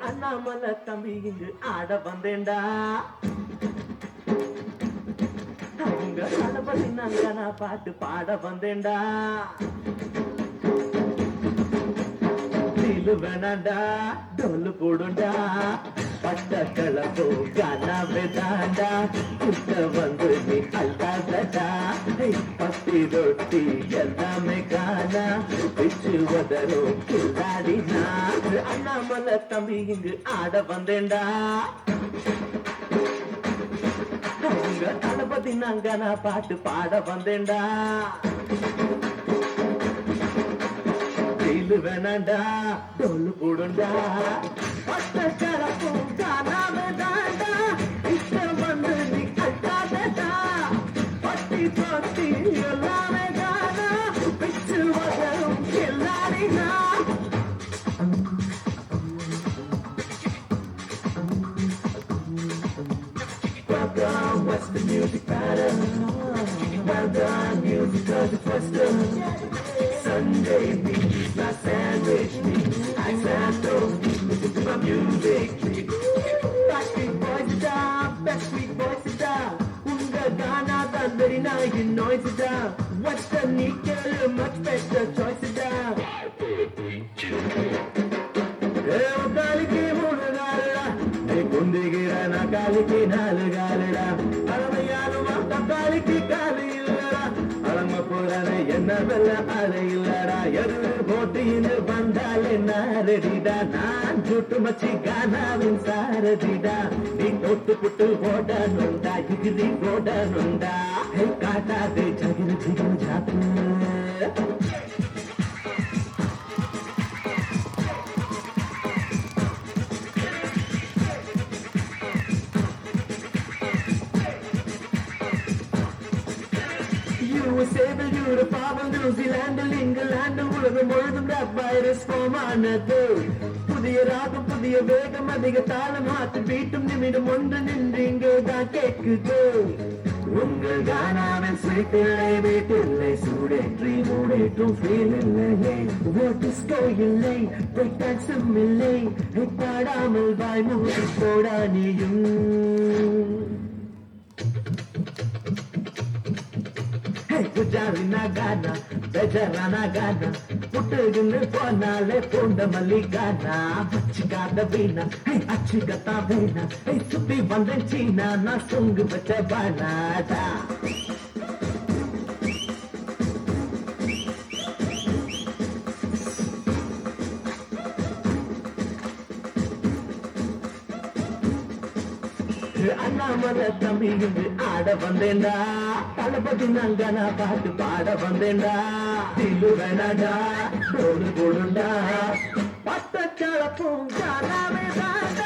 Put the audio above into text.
அண்ணாமலை தம்பி இங்கு ஆட வந்தேன்டா. உங்க தளபதி நாங்க நான் பாட்டு பாட வந்தேன்டா. தில்லு வேணாண்டா டொல்லு போடுண்டா, பட்ட கிளம்போ கனாவே தாண்டா. கிட்ட வந்து நீ அல்லாதடா, பத்தி ரொட்டி எல்லாமே காணா. பிச்சு வதரும் கில்லாடினா. அண்ணாமலை தம்பி இங்கு ஆட வந்தேன்டா. உங்க தளபதி நாங்க நான் பாட்டு பாட வந்தேன்டா. தில்லு வேணாண்டா டொல்லு போடுண்டா, பட்ட கிளப்பும் காணாம தாண்டா. இஷ்டம் வந்து நீ அல்லாதடா, பத்தி தொட்டி எல்லாமே காணா. பிச்சு வதரும் கில்லாடினா. Welcome, what's the music pattern? Well done, music does it Western. Sunday beat, my sandwich meat. I Santo, listen to my music. Backstreet Boys down, Backstreet Boys down. Unga Ghana, the very night in noise down. Western nickel, much better choice down. காலிக்கு மூணு காலடா, குந்திகிற நான் காலிக்கு நாலு காலடா. அழமையானுமா தக்காளிக்கு காலு இல்லடா, அழம போறானே என்ன வெல்ல ஆளு இல்லடா. எரு போட்டின்னு வந்தாலே நாரடிடா, நான் சுட்டு மச்சி கானாவின் சாரதிடா. நீ தொட்டு புட்டு ஓடணுண்டா, இகிரி ஓடணுண்டா. காட்டாதே ஜகிரு ஜிகிரு ஜாப்பு. USA, யூரோப்பாவில் நியூசிலாண்டில் இங்கிலாந்து உலகம் முழுதும் வைரஸ் போமானது. புதிய ராகம் புதிய வேகம் அதிக தாளம் மாற்று வீட்டும் நிமிடம் ஒன்று நின்று இங்கேதான் கேட்குது. உங்கள் கானாவின் ஸ்வீட்டில்லை வீட்டில்லை, சூடேற்றி மூடேற்றும் ஃபீல் இல்லையே. டிஸ்கோ இல்லை, பிரேக் டான்ஸும் இல்லை, பாடாமல் வாய் மூடி போடா நீயும். குஜாரினா கானா பெஜரானா கானா, புட்டுன்னு போனாலே பூண்ட மல்லி கானா. வச்சுக்காத வீணா அச்சுக்கத்தான் வேணா, சுத்தி வந்த சீனா நான் சொங்கு வச்ச பானாடா. அண்ணாமலை தம்பி இங்கு ஆட வந்தேன்டா. தளபதி நாங்க நான் பாட்டு பாட வந்தேன்டா. தில்லு வேணாடா டோடு போடுண்டா, பட்ட கிளப்பும் காணாமே தான்.